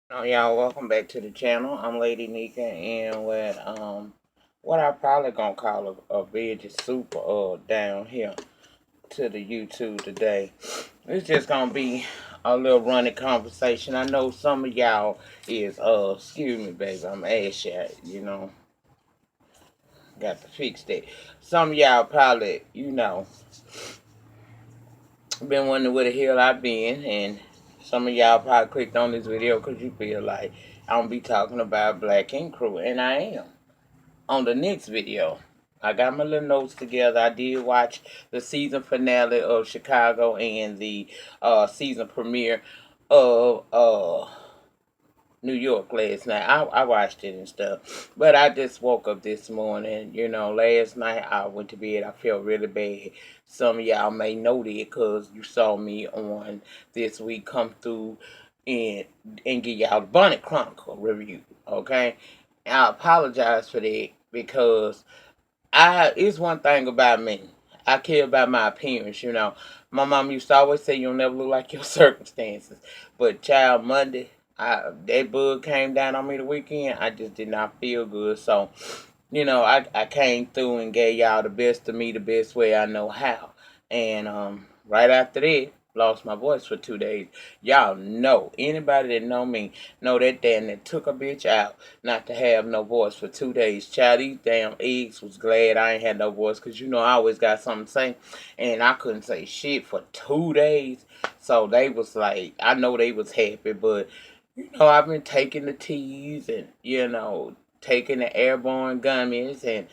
Y'all, welcome back to the channel. I'm Lady Nika, and with what I probably gonna call a veggie soup down here to the YouTube today. It's just gonna be a little running conversation. I know some of y'all is excuse me, baby, I'm ass shot. Got to fix that. Some of y'all probably been wondering where the hell I been, and some of y'all probably clicked on this video because you feel like I'm gonna be talking about Black Ink Crew, and I am. On the next video, I got my little notes together. I did watch the season finale of Chicago and the season premiere of New York last night. I watched it and stuff. But I just woke up this morning. Last night I went to bed. I felt really bad. Some of y'all may know that because you saw me on this week come through and give y'all the Bonnet Chronicle review. Okay? I apologize for that because it's one thing about me. I care about my appearance. My mom used to always say you'll never look like your circumstances. But child, Monday, that bug came down on me the weekend. I just did not feel good. So, I came through and gave y'all the best of me the best way I know how. And right after that, lost my voice for 2 days. Y'all know, anybody that know me, know that damn that took a bitch out not to have no voice for 2 days. Child, these damn eggs was glad I ain't had no voice because I always got something to say. And I couldn't say shit for 2 days. So they was like, I know they was happy, but I've been taking the teas and, taking the airborne gummies and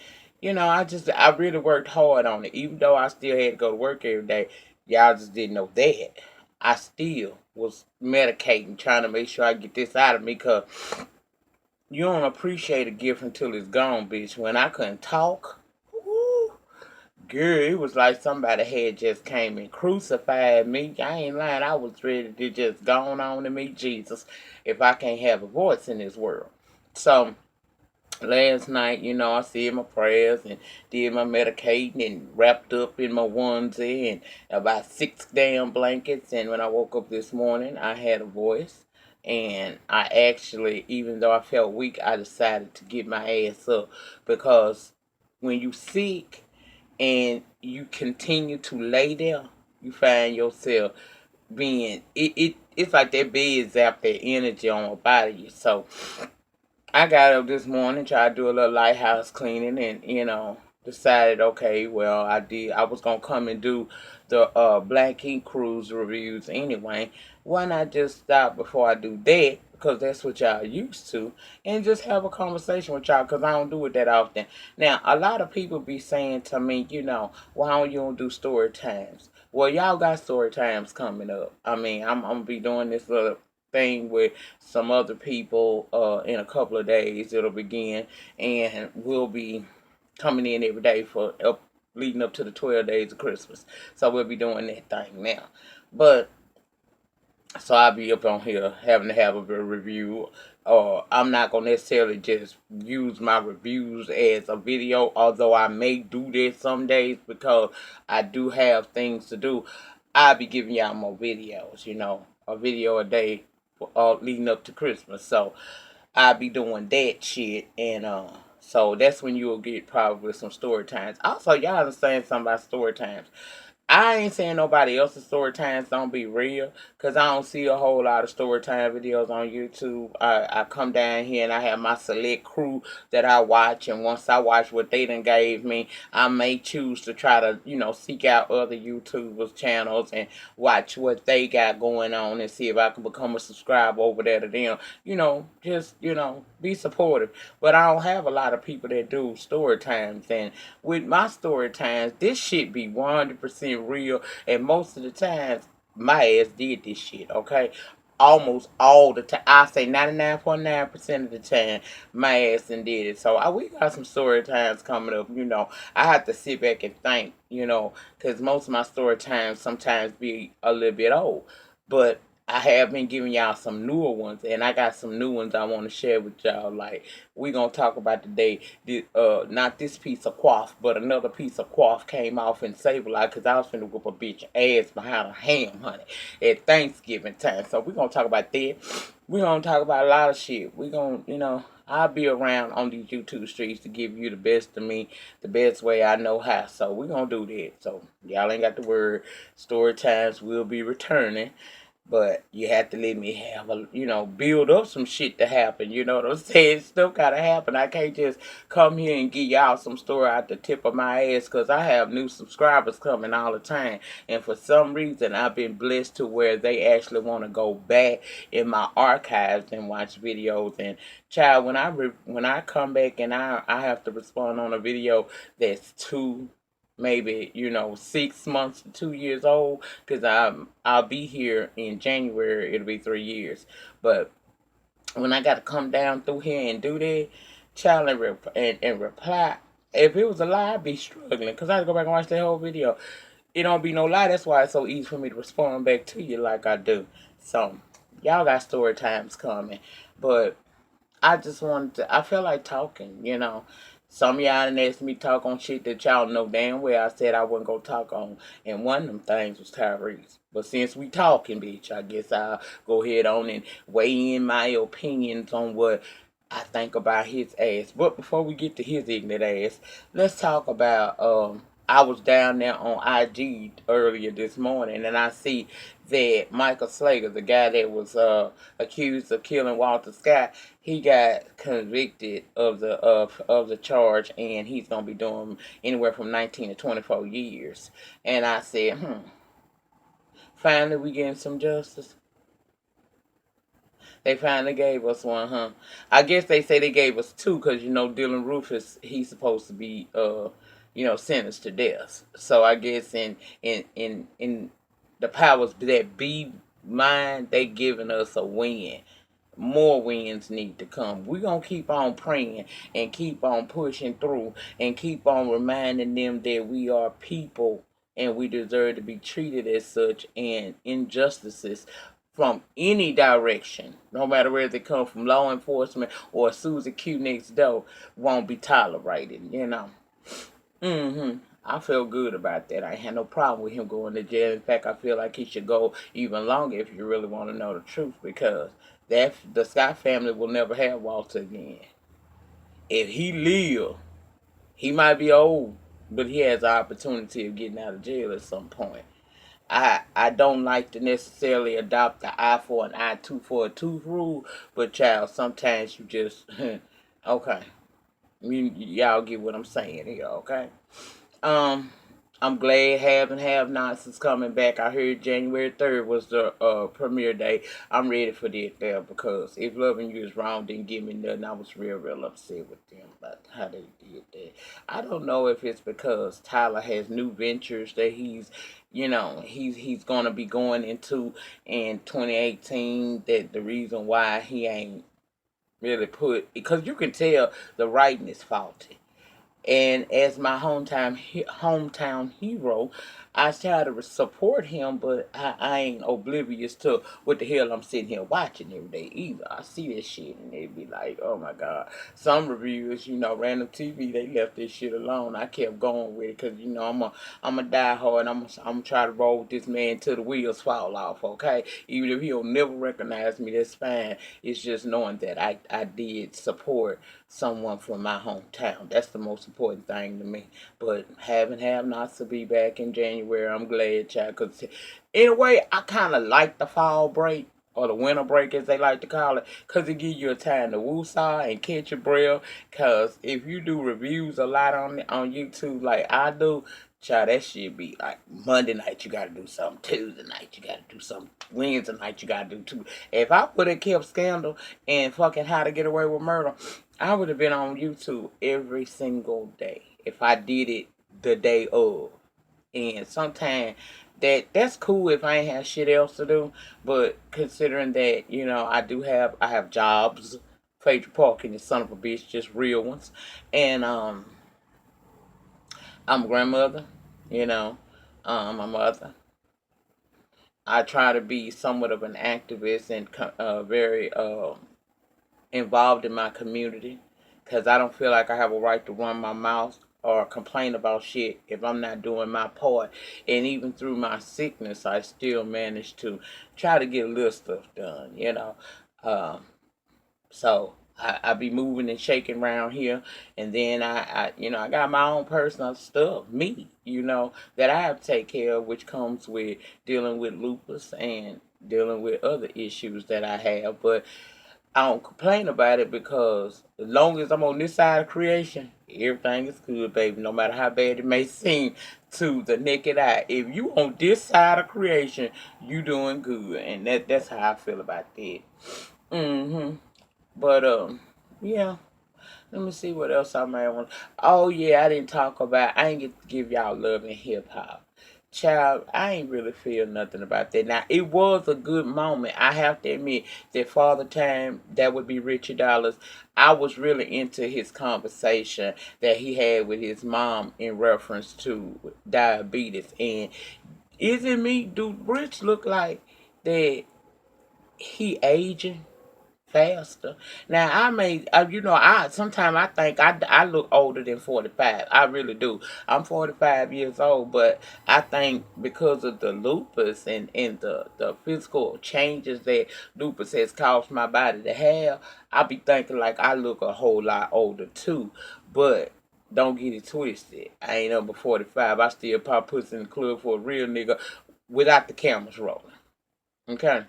I really worked hard on it. Even though I still had to go to work every day, y'all just didn't know that. I still was medicating, trying to make sure I get this out of me because you don't appreciate a gift until it's gone, bitch. When I couldn't talk, woo, girl, it was like somebody had just came and crucified me. I ain't lying. I was ready to just go on to meet Jesus if I can't have a voice in this world. So last night, I said my prayers and did my medicating and wrapped up in my onesie and about 6 damn blankets. And when I woke up this morning, I had a voice. And I actually, even though I felt weak, I decided to get my ass up because when you sick and you continue to lay there, you find yourself it's like that bed zapped that energy on my body. So I got up this morning, tried to do a little lighthouse cleaning, and decided, okay, well, I was gonna come and do the Black Ink Cruise reviews anyway. Why not just stop before I do that? Because that's what y'all used to, and just have a conversation with y'all. Because I don't do it that often. Now, a lot of people be saying to me, why don't you don't do story times? Well, y'all got story times coming up. I mean, I'm gonna be doing this little thing with some other people in a couple of days. It'll begin, and we'll be coming in every day for leading up to the 12 days of Christmas. So we'll be doing that thing now. But so I'll be up on here having to have a review. I'm not gonna necessarily just use my reviews as a video, although I may do that some days because I do have things to do. I'll be giving y'all more videos, a video a day leading up to Christmas. So I'll be doing that shit, and so that's when you'll get probably some story times. Also, y'all understand something about story times. I ain't saying nobody else's story times don't be real, cause I don't see a whole lot of story time videos on YouTube. I come down here and I have my select crew that I watch, and once I watch what they done gave me, I may choose to try to seek out other YouTubers channels and watch what they got going on and see if I can become a subscriber over there to them. Just be supportive. But I don't have a lot of people that do story times, and with my story times, this shit be 100% real, and most of the times, my ass did this shit, okay? Almost all the time. I say 99.9% of the time, my ass done did it. So we got some story times coming up, I have to sit back and think, because most of my story times sometimes be a little bit old. But I have been giving y'all some newer ones, and I got some new ones I want to share with y'all. Like, we gonna talk about today. Not this piece of quaff, but another piece of quaff came off in Save-A-Lot because I was finna whoop a bitch ass behind a ham, honey, at Thanksgiving time. So we gonna talk about that. We gonna talk about a lot of shit. We gonna, I'll be around on these YouTube streets to give you the best of me, the best way I know how. So we gonna do that. So y'all ain't got to worry. Story times will be returning. But you have to let me have build up some shit to happen. You know what I'm saying? Stuff gotta happen. I can't just come here and give y'all some story out the tip of my ass because I have new subscribers coming all the time. And for some reason, I've been blessed to where they actually want to go back in my archives and watch videos. And child, when I come back and I have to respond on a video that's too maybe 6 months to 2 years old because I'll be here in January. It'll be 3 years, but when I got to come down through here and do that, child, and reply. If it was a lie, I'd be struggling because I had to go back and watch that whole video. It don't be no lie. That's why it's so easy for me to respond back to you like I do. So y'all got story times coming, but I just wanted to, I feel like talking. Some of y'all done asked me to talk on shit that y'all know damn well I said I wasn't going to talk on. And one of them things was Tyrese. But since we talking, bitch, I guess I'll go ahead on and weigh in my opinions on what I think about his ass. But before we get to his ignorant ass, let's talk about, I was down there on IG earlier this morning and I see that Michael Slager, the guy that was accused of killing Walter Scott, he got convicted of the charge, and he's gonna be doing anywhere from 19 to 24 years. And I said, finally we getting some justice. They finally gave us one, huh? I guess they say they gave us two because Dylan Rufus, he's supposed to be sentenced to death. So I guess in the powers that be mine, they giving us a win. More wins need to come. We're going to keep on praying and keep on pushing through and keep on reminding them that we are people and we deserve to be treated as such, and injustices from any direction, no matter where they come from, law enforcement or Susie Q next door, won't be tolerated. I feel good about that. I had no problem with him going to jail. In fact, I feel like he should go even longer if you really want to know the truth, because the Scott family will never have Walter again. If he live, he might be old, but he has the opportunity of getting out of jail at some point. I don't like to necessarily adopt the eye for an eye, tooth for a tooth rule, but child, sometimes you just okay. Y'all get what I'm saying here, okay? Um, I'm glad Have and Have Nots is coming back. I heard January 3rd was the premiere day. I'm ready for that there because if Loving You Is Wrong didn't give me nothing, I was real upset with them about how they did that. I don't know if it's because Tyler has new ventures that he's gonna be going into in 2018. That the reason why he ain't really put, because you can tell the writing is faulty. And as my hometown hero, I try to support him, but I ain't oblivious to what the hell I'm sitting here watching every day either. I see this shit and they be like, oh my god. Some reviewers, random TV, they left this shit alone. I kept going with it because I'm a die hard. I'm try to roll with this man till the wheels fall off. Okay, even if he'll never recognize me, that's fine. It's just knowing that I did support someone from my hometown. That's the most important thing to me. But having have nots to be back in January, I'm glad, child. Because in a way, I kind of like the fall break, or the winter break as they like to call it, because it gives you a time to woosah and catch your breath. Because if you do reviews a lot on YouTube like I do, child, that shit be like Monday night you gotta do something, Tuesday night you gotta do something, Wednesday night you gotta do too. If I would have kept Scandal and fucking How to Get Away with Murder, I would have been on YouTube every single day if I did it the day of. And sometimes that's cool if I ain't have shit else to do. But considering that, I have jobs, Phaedra Park and the son of a bitch, just real ones. And I'm a grandmother, I'm a mother. I try to be somewhat of an activist and very involved in my community, because I don't feel like I have a right to run my mouth or complain about shit if I'm not doing my part. And even through my sickness, I still manage to try to get a little stuff done. Um, so I be moving and shaking around here, and then I got my own personal stuff, that I have to take care of, which comes with dealing with lupus and dealing with other issues that I have. But I don't complain about it, because as long as I'm on this side of creation, everything is good, baby. No matter how bad it may seem to the naked eye, if you on this side of creation, you doing good, and that's how I feel about that. Mhm. But yeah. Let me see what else I may want. Oh yeah, I didn't talk about. I ain't get to give y'all love and hip hop. Child, I ain't really feel nothing about that. Now it was a good moment. I have to admit that Father Time, that would be Richard Dollars. I was really into his conversation that he had with his mom in reference to diabetes. And is it me? Do Rich look like that he aging faster? Now I may, I sometimes I think I look older than 45. I really do. I'm 45 years old, but I think because of the lupus and the physical changes that lupus has caused my body to have, I be thinking like I look a whole lot older too. But don't get it twisted. I ain't number 45. I still pop pussy in the club for a real nigga without the cameras rolling. Okay,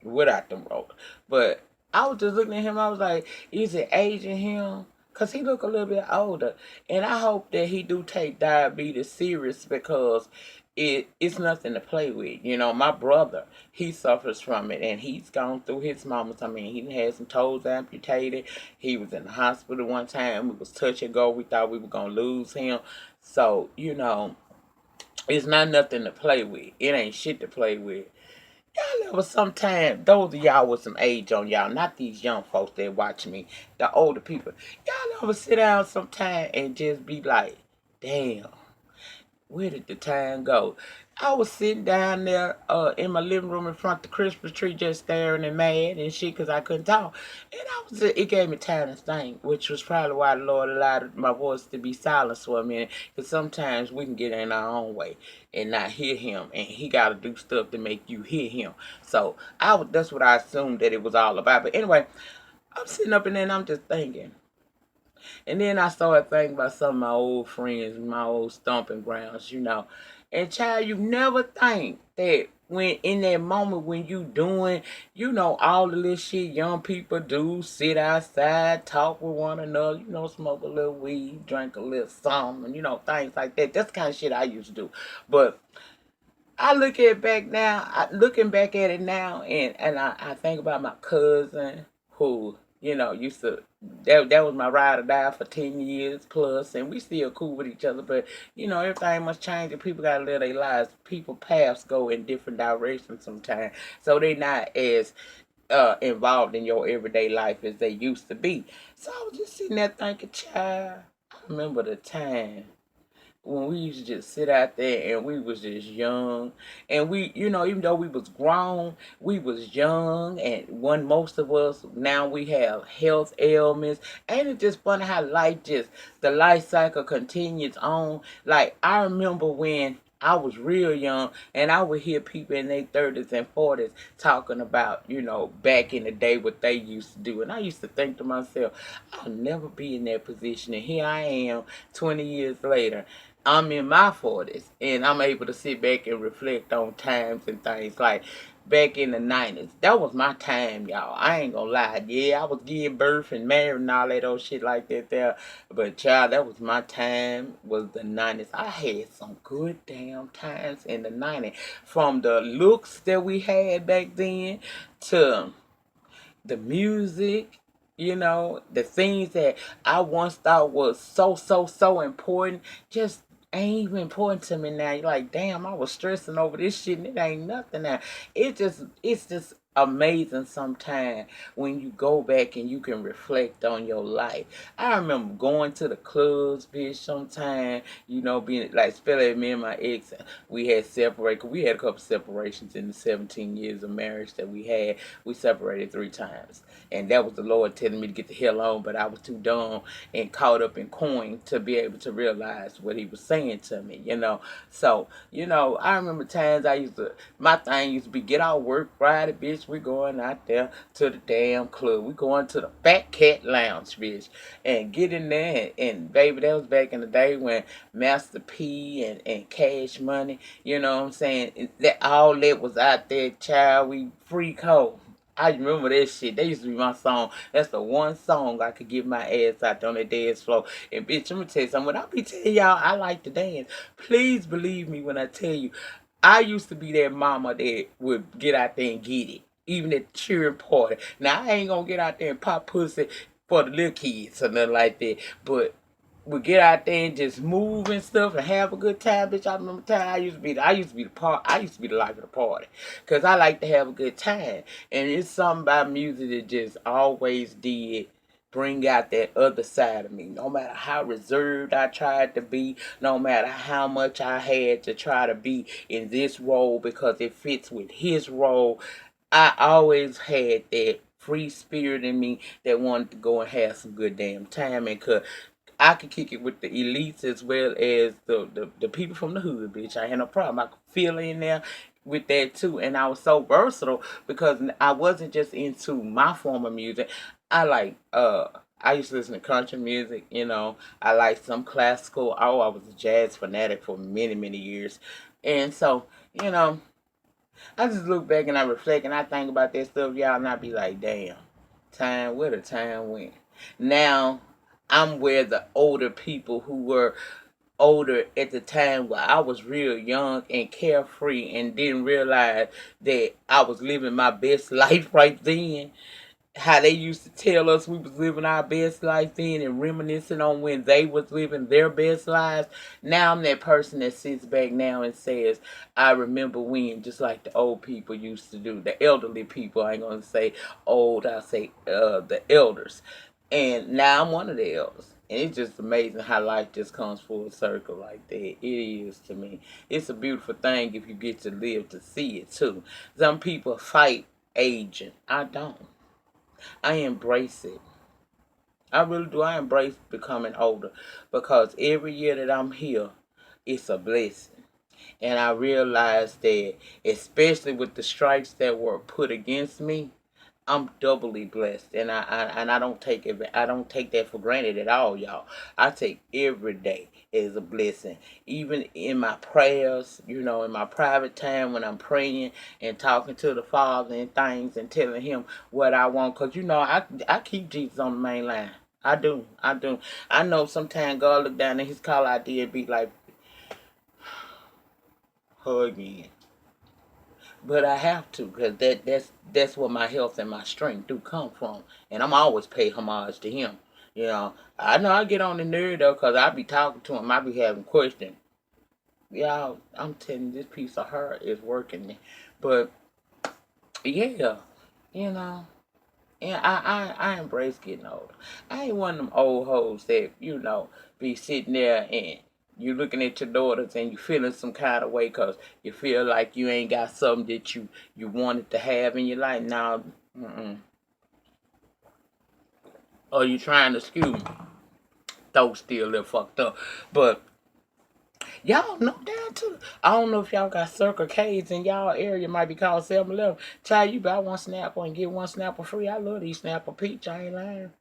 without them rolling. But I was just looking at him. I was like, is it aging him? Cause he look a little bit older, and I hope that he do take diabetes serious, because it's nothing to play with. My brother, he suffers from it, and he's gone through his moments. I mean, he had some toes amputated. He was in the hospital one time. It was touch and go. We thought we were gonna lose him. So it's not nothing to play with. It ain't shit to play with. Y'all ever sometime, those of y'all with some age on y'all, not these young folks that watch me, the older people, y'all ever sit down sometime and just be like, damn, where did the time go? I was sitting down there in my living room in front of the Christmas tree, just staring and mad and shit, because I couldn't talk. And it gave me time to think, which was probably why the Lord allowed my voice to be silenced for a minute, because sometimes we can get in our own way and not hear him, and he got to do stuff to make you hear him. So that's what I assumed that it was all about. But anyway, I'm sitting up in there and I'm just thinking. And then I started thinking about some of my old friends, my old stomping grounds. And child, you never think that when in that moment when you doing, all the little shit young people do, sit outside, talk with one another, smoke a little weed, drink a little something, things like that. That's the kind of shit I used to do. But I look at it back now, looking back at it now, and I think about my cousin who, used to, that was my ride or die for 10 years plus, and we still cool with each other, but, everything must change, and people got to live their lives. People paths go in different directions sometimes, so they not as involved in your everyday life as they used to be. So I was just sitting there thinking, child, I remember the time when we used to just sit out there and we was just young, and we, even though we was grown, we was young, and when most of us now we have health ailments. Ain't it just funny how the life cycle continues on? Like, I remember when I was real young, and I would hear people in their 30s and 40s talking about, back in the day what they used to do. And I used to think to myself, I'll never be in that position. And here I am 20 years later. I'm in my 40s, and I'm able to sit back and reflect on times and things like back in the 90s. That was my time, y'all. I ain't gonna lie. Yeah, I was giving birth and married and all that old shit like that there. But, child, that was my time, was the 90s. I had some good damn times in the 90s. From the looks that we had back then to the music, the things that I once thought was so, so, so important, just ain't even important to me now. You're like, damn, I was stressing over this shit and it ain't nothing now. It's just amazing sometimes when you go back and you can reflect on your life. I remember going to the clubs, bitch, sometime, being like, especially me and my ex, we had separated, 'cause we had a couple separations in the 17 years of marriage that we had. We separated 3 times. And that was the Lord telling me to get the hell on, but I was too dumb and caught up in coin to be able to realize what he was saying to me. So, I remember times my thing used to be get out work Friday, bitch. We going out there to the damn club. We going to the Fat Cat Lounge, bitch, and get in there. And baby, that was back in the day when Master P and Cash Money, you know what I'm saying? That all that was out there, child. We freak hoe. I remember that shit. That used to be my song. That's the one song I could get my ass out on that dance floor. And bitch, I'm gonna tell you something. When I be telling y'all I like to dance, please believe me when I tell you I used to be that mama that would get out there and get it. Even at the cheering party. Now I ain't gonna get out there and pop pussy for the little kids or nothing like that. But we get out there and just move and stuff and have a good time, bitch. I remember time I used to be the life of the party, cause I like to have a good time, and it's something about music that just always did bring out that other side of me. No matter how reserved I tried to be, no matter how much I had to try to be in this role because it fits with his role, I always had that free spirit in me that wanted to go and have some good damn time, and could I could kick it with the elites as well as the people from the hood, bitch. I had no problem. I could feel in there with that too. And I was so versatile because I wasn't just into my form of music. I like I used to listen to country music. I like some classical. Oh, I was a jazz fanatic for many, many years. And so, you know, I just look back and I reflect and I think about that stuff, y'all, and I be like, damn, where the time went. Now, I'm where the older people who were older at the time where I was real young and carefree and didn't realize that I was living my best life right then, how they used to tell us we was living our best life then and reminiscing on when they was living their best lives. Now I'm that person that sits back now and says, I remember when, just like the old people used to do, the elderly people. I ain't gonna say old, I say the elders. And now I'm one of the elders. And it's just amazing how life just comes full circle like that. It is to me. It's a beautiful thing if you get to live to see it too. Some people fight aging. I don't. I embrace it. I really do. I embrace becoming older because every year that I'm here, it's a blessing. And I realize that, especially with the strikes that were put against me, I'm doubly blessed, and I don't take it. I don't take that for granted at all, y'all. I take every day as a blessing, even in my prayers. In my private time when I'm praying and talking to the Father and things and telling Him what I want, cause I keep Jesus on the main line. I do, I do. I know sometimes God look down at His call ID and be like, hug again. But I have to, because that's where my health and my strength do come from. And I'm always pay homage to him. I know I get on the nerd though, because I be talking to him. I be having questions. Y'all, I'm telling you, this piece of her is working. But, yeah, you know. And I embrace getting older. I ain't one of them old hoes that, be sitting there and you looking at your daughters and you feeling some kind of way because you feel like you ain't got something that you wanted to have in your life. Now, or you trying to excuse me. Those still a little fucked up. But y'all know down too. I don't know if y'all got Circle K's in y'all area. Might be called 7-Eleven. Child, you buy one Snapple and get one Snapple free. I love these Snapple Peach. I ain't lying.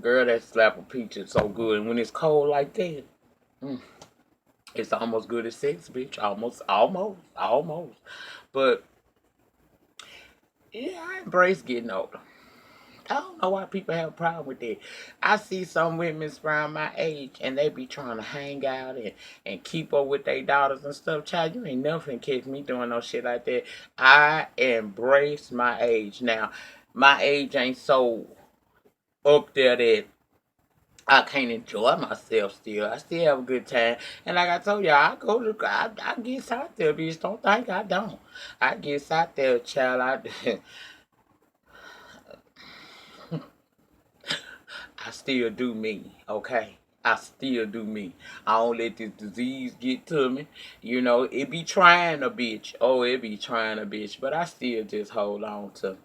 Girl, that Snapple Peach is so good. And when it's cold like that, it's almost good as sex, bitch. Almost. But, yeah, I embrace getting older. I don't know why people have a problem with that. I see some women around my age and they be trying to hang out and keep up with their daughters and stuff. Child, you ain't never finna catch me doing no shit like that. I embrace my age. Now, my age ain't so up there that I can't enjoy myself still. I still have a good time. And like I told y'all, I get out there, bitch. Don't think I don't. I get out there, child. I still do me, okay? I still do me. I don't let this disease get to me. You know, it be trying a bitch. Oh, it be trying a bitch. But I still just hold on to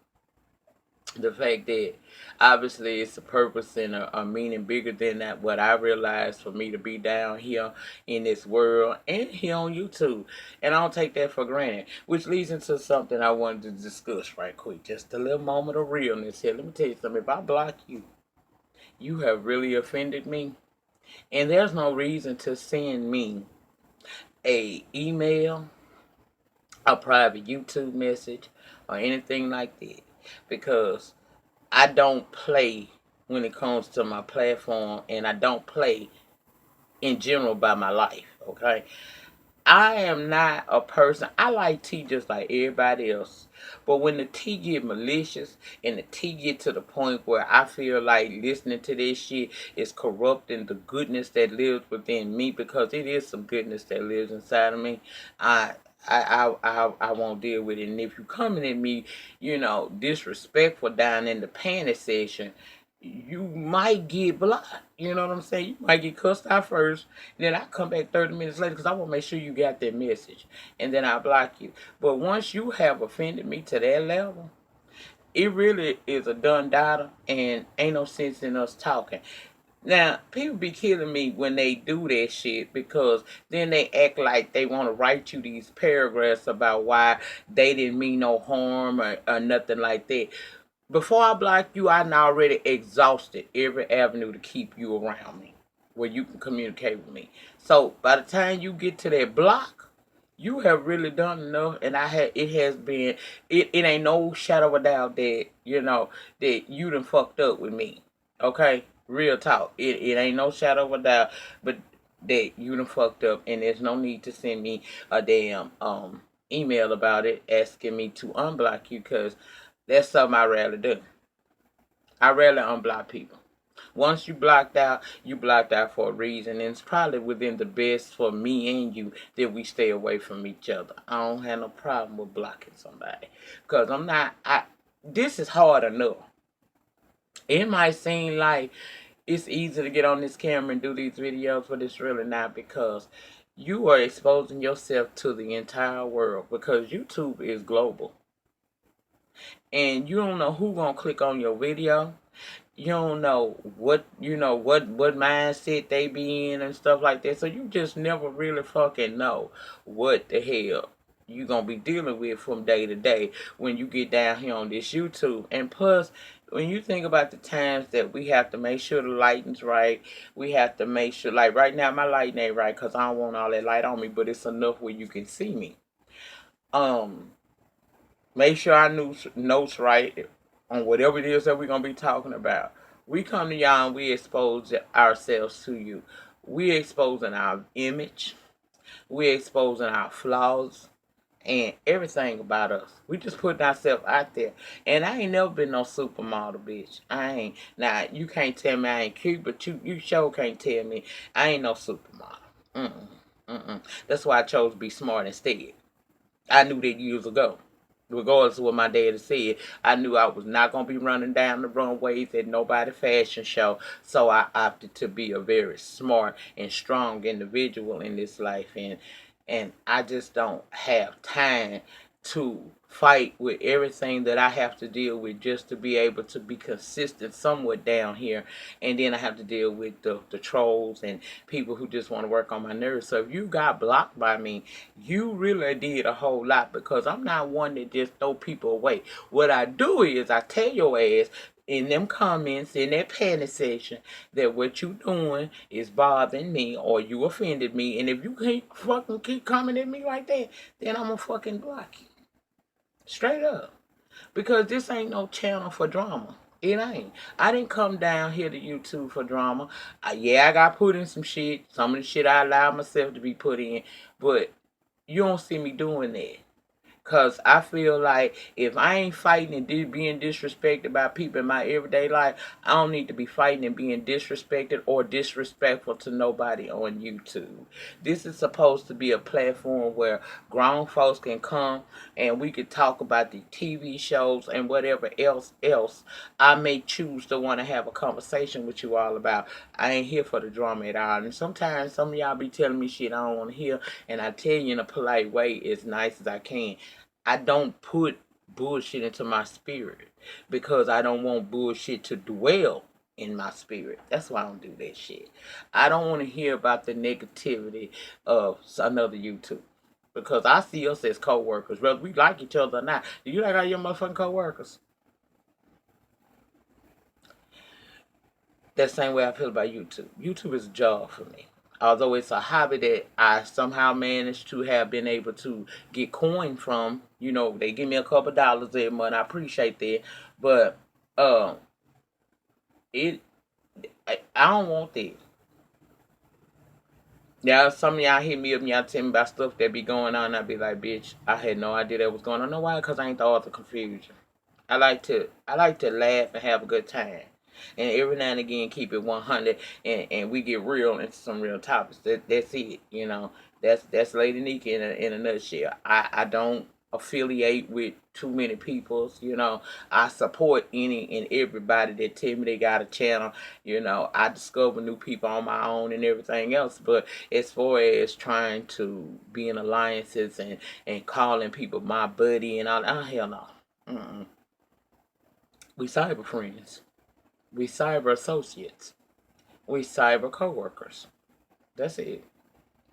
the fact that obviously it's a purpose and a meaning bigger than that what I realized for me to be down here in this world and here on YouTube. And I don't take that for granted. Which leads into something I wanted to discuss right quick. Just a little moment of realness here. Let me tell you something. If I block you, you have really offended me. And there's no reason to send me a email, a private YouTube message, or anything like that. Because I don't play when it comes to my platform, and I don't play in general by my life, okay? I am not a person. I like tea just like everybody else. But when the tea get malicious and the tea get to the point where I feel like listening to this shit is corrupting the goodness that lives within me, because it is some goodness that lives inside of me, I I won't deal with it. And if you coming at me, disrespectful down in the panic session, you might get blocked. You know what I'm saying? You might get cussed out first, then I come back 30 minutes later because I want to make sure you got that message. And then I block you. But once you have offended me to that level, it really is a done data and ain't no sense in us talking. Now, people be killing me when they do that shit because then they act like they want to write you these paragraphs about why they didn't mean no harm or nothing like that. Before I block you, I already exhausted every avenue to keep you around me where you can communicate with me. So by the time you get to that block, you have really done enough, and it has been it ain't no shadow of a doubt that that you done fucked up with me. Okay? Real talk. It ain't no shadow of a doubt, but that you done fucked up, and there's no need to send me a damn email about it asking me to unblock you, because that's something I rarely do. I rarely unblock people. Once you blocked out for a reason, and it's probably within the best for me and you that we stay away from each other. I don't have no problem with blocking somebody, because I'm not. This is hard enough. It might seem like it's easy to get on this camera and do these videos, but it's really not, because you are exposing yourself to the entire world, because YouTube is global. And you don't know who gonna click on your video. You don't know what mindset they be in and stuff like that. So you just never really fucking know what the hell you gonna be dealing with from day to day when you get down here on this YouTube. And plus, when you think about the times that we have to make sure the lighting's right, we have to make sure, like right now my lighting ain't right because I don't want all that light on me, but it's enough where you can see me. Make sure our notes right on whatever it is that we're gonna be talking about. We come to y'all and we expose ourselves to you. We exposing our image. We exposing our flaws and everything about us. We just putting ourselves out there. And I ain't never been no supermodel, bitch. I ain't. Now you can't tell me I ain't cute, but you sure can't tell me I ain't no supermodel. Mm-mm. Mm-mm. That's why I chose to be smart instead. I knew that years ago. Regardless of what my daddy said, I knew I was not going to be running down the runways at nobody fashion show. So I opted to be a very smart and strong individual in this life. And I just don't have time to fight with everything that I have to deal with just to be able to be consistent somewhat down here. And then I have to deal with the trolls and people who just want to work on my nerves. So if you got blocked by me, you really did a whole lot, because I'm not one that just throw people away. What I do is I tell your ass in them comments, in that panic section, that what you doing is bothering me or you offended me. And if you can't fucking keep coming at me like that, then I'm gonna fucking block you. Straight up. Because this ain't no channel for drama. It ain't. I didn't come down here to YouTube for drama. Yeah, I got put in some shit. Some of the shit I allowed myself to be put in. But you don't see me doing that. Cause I feel like if I ain't fighting and being disrespected by people in my everyday life, I don't need to be fighting and being disrespected or disrespectful to nobody on YouTube. This is supposed to be a platform where grown folks can come and we could talk about the TV shows and whatever else I may choose to want to have a conversation with you all about. I ain't here for the drama at all. And sometimes some of y'all be telling me shit I don't want to hear, and I tell you in a polite way as nice as I can. I don't put bullshit into my spirit because I don't want bullshit to dwell in my spirit. That's why I don't do that shit. I don't want to hear about the negativity of another YouTube. Because I see us as co-workers, whether we like each other or not. Do you like all your motherfucking co-workers? That same way I feel about YouTube. YouTube is a job for me. Although it's a hobby that I somehow managed to have been able to get coin from. You know, they give me a couple dollars every month. I appreciate that. But uh, it I don't want that. Yeah, some of y'all hit me up and y'all tell me about stuff that be going on. I be like, bitch, I had no idea that was going on. No, why? Because I ain't the author of confusion. I like to laugh and have a good time. And every now and again keep it 100 and we get real into some real topics. That's it, you know. That's Lady Nika in a nutshell. I don't affiliate with too many peoples, you know. I support any and everybody that tell me they got a channel, you know. I discover new people on my own and everything else. But as far as trying to be in alliances and calling people my buddy and all, oh hell no. Mm-mm. We cyber friends. We cyber associates. We cyber coworkers. That's it.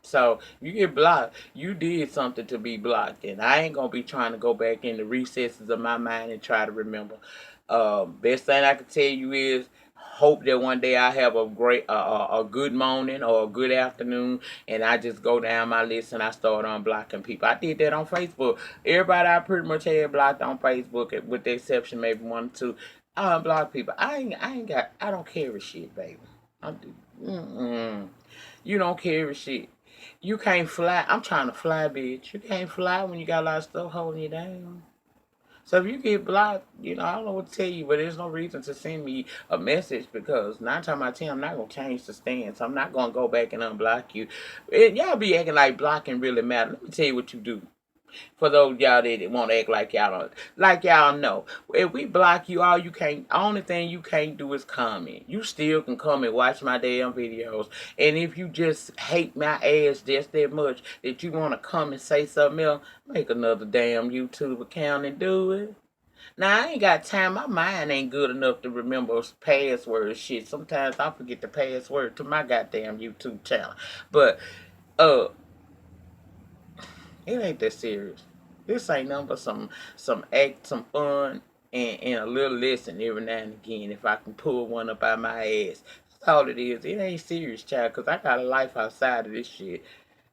So you get blocked. You did something to be blocked, and I ain't gonna be trying to go back in the recesses of my mind and try to remember. Best thing I can tell you is hope that one day I have a good morning or a good afternoon, and I just go down my list and I start unblocking people. I did that on Facebook. Everybody I pretty much had blocked on Facebook, with the exception maybe one or two. I unblock people. I don't care a shit, baby. I do. Mm-mm. You don't care a shit. You can't fly. I'm trying to fly, bitch. You can't fly when you got a lot of stuff holding you down. So if you get blocked, you know, I don't know what to tell you, but there's no reason to send me a message because 9 times out of 10, I'm not going to change the stance. I'm not going to go back and unblock you. Y'all be acting like blocking really matter. Let me tell you what you do. For those y'all that want to act like y'all don't, like y'all know, if we block you, all you can't, only thing you can't do is comment. You still can come and watch my damn videos, and if you just hate my ass just that much that you want to come and say something else, make another damn YouTube account and do it. Now I ain't got time. My mind ain't good enough to remember password shit. Sometimes I forget the password to my goddamn YouTube channel, but uh it ain't that serious. This ain't nothing but some fun, and a little lesson every now and again if I can pull one up out my ass. That's all it is. It ain't serious, child, because I got a life outside of this shit.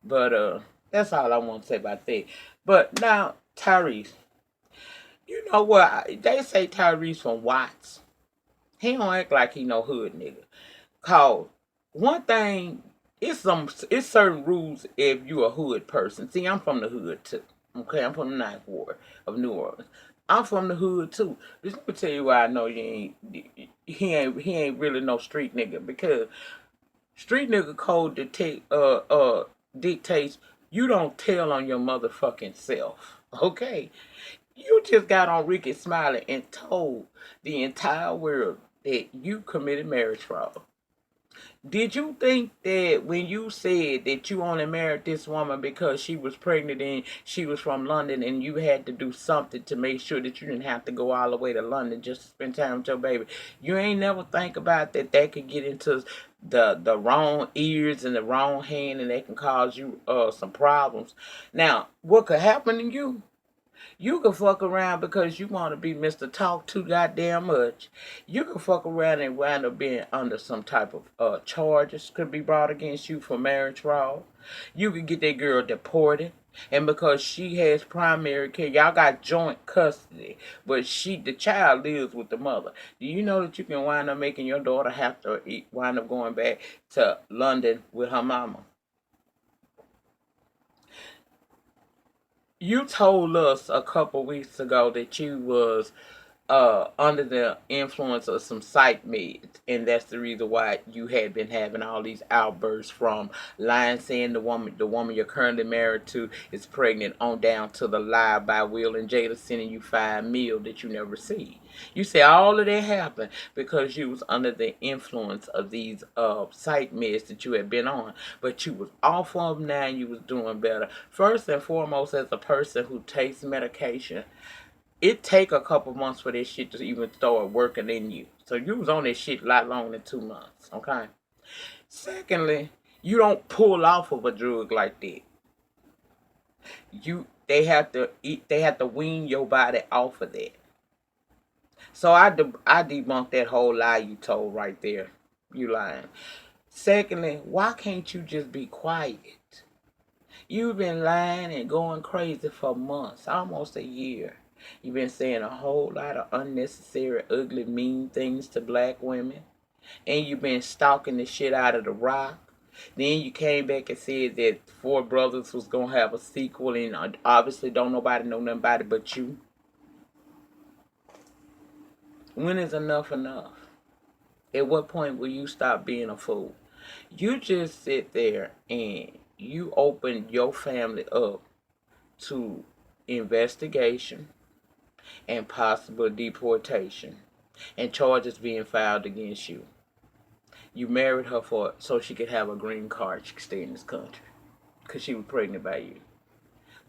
But that's all I want to say about that. But now, Tyrese, you know what? They say Tyrese from Watts. He don't act like he no hood nigga. Cause one thing, it's certain rules if you a hood person. See, I'm from the hood too. Okay, I'm from the Ninth Ward of New Orleans. I'm from the hood too. Just let me tell you why I know you ain't. He ain't really no street nigga because street nigga code dictates you don't tell on your motherfucking self. Okay, you just got on Ricky Smiley and told the entire world that you committed marriage fraud. Did you think that when you said that you only married this woman because she was pregnant and she was from London and you had to do something to make sure that you didn't have to go all the way to London just to spend time with your baby? You ain't never think about that could get into the wrong ears and the wrong hand and that can cause you some problems. Now, what could happen to you? You can fuck around because you want to be Mr. Talk too goddamn much. You can fuck around and wind up being under some type of charges could be brought against you for marriage fraud. You could get that girl deported. And because she has primary care, y'all got joint custody, but the child lives with the mother. Do you know that you can wind up making your daughter have to wind up going back to London with her mama? You told us a couple weeks ago that you was under the influence of some psych meds, and that's the reason why you had been having all these outbursts, from lying, saying the woman you're currently married to is pregnant, on down to the lie by Will and Jada sending you $5 million that you never see. You say all of that happened because you was under the influence of these psych meds that you had been on, but you was off of them now and you was doing better. First and foremost, as a person who takes medication, it take a couple months for this shit to even start working in you. So you was on this shit a lot longer than 2 months, okay? Secondly, you don't pull off of a drug like that. They have to wean your body off of that. So I debunked that whole lie you told right there. You lying. Secondly, why can't you just be quiet? You've been lying and going crazy for months, almost a year. You've been saying a whole lot of unnecessary, ugly, mean things to black women. And you've been stalking the shit out of The Rock. Then you came back and said that Four Brothers was going to have a sequel, and obviously don't nobody know nothing about it but you. When is enough enough? At what point will you stop being a fool? You just sit there and you open your family up to investigation and possible deportation and charges being filed against you. You married her for so she could have a green card, she could stay in this country because she was pregnant by you.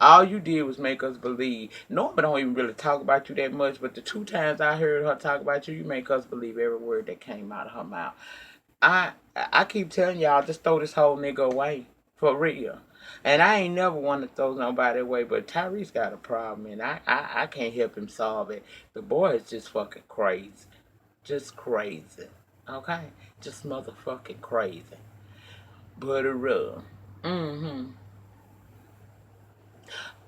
All you did was make us believe. Norma don't even really talk about you that much, but the 2 times I heard her talk about you, you make us believe every word that came out of her mouth. I keep telling y'all, just throw this whole nigga away. For real. And I ain't never want to throw nobody away, but Tyrese got a problem, and I can't help him solve it. The boy is just fucking crazy. Just crazy. Okay? Just motherfucking crazy. But a real. Mm-hmm.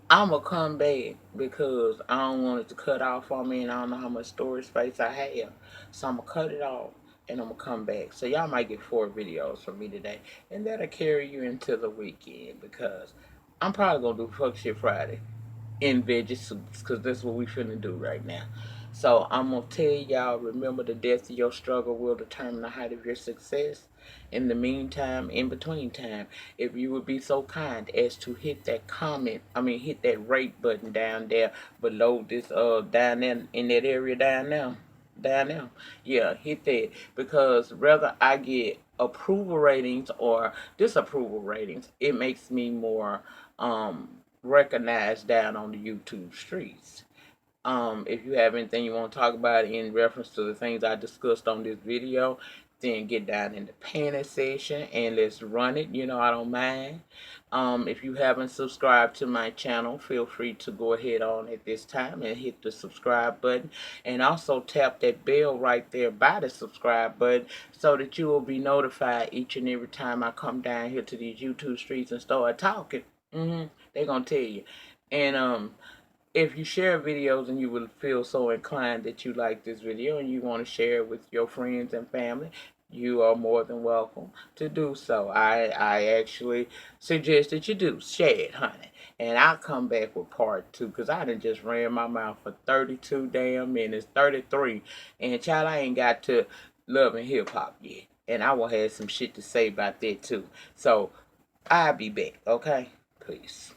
I'ma come back because I don't want it to cut off on me, and I don't know how much storage space I have. So I'm gonna cut it off and I'm gonna come back. So y'all might get 4 videos from me today. And that'll carry you into the weekend because I'm probably gonna do fuck shit Friday in veggie soups because that's what we finna do right now. So I'm gonna tell y'all, remember, the depth of your struggle will determine the height of your success. In the meantime, in between time, if you would be so kind as to hit that hit that rate button down there below this, down there in that area down there, yeah, hit that, because whether I get approval ratings or disapproval ratings, it makes me more recognized down on the YouTube streets. If you have anything you want to talk about in reference to the things I discussed on this video, then get down in the panic section and let's run it. I don't mind. If you haven't subscribed to my channel, feel free to go ahead on at this time and hit the subscribe button. And also tap that bell right there by the subscribe button so that you will be notified each and every time I come down here to these YouTube streets and start talking. They're going to tell you. And if you share videos and you will feel so inclined that you like this video and you want to share it with your friends and family, you are more than welcome to do so. I actually suggest that you do share it, honey. And I'll come back with part 2 because I done just ran my mouth for 32 damn minutes, 33. And child, I ain't got to love and hip hop yet. And I will have some shit to say about that too. So I'll be back, okay? Peace.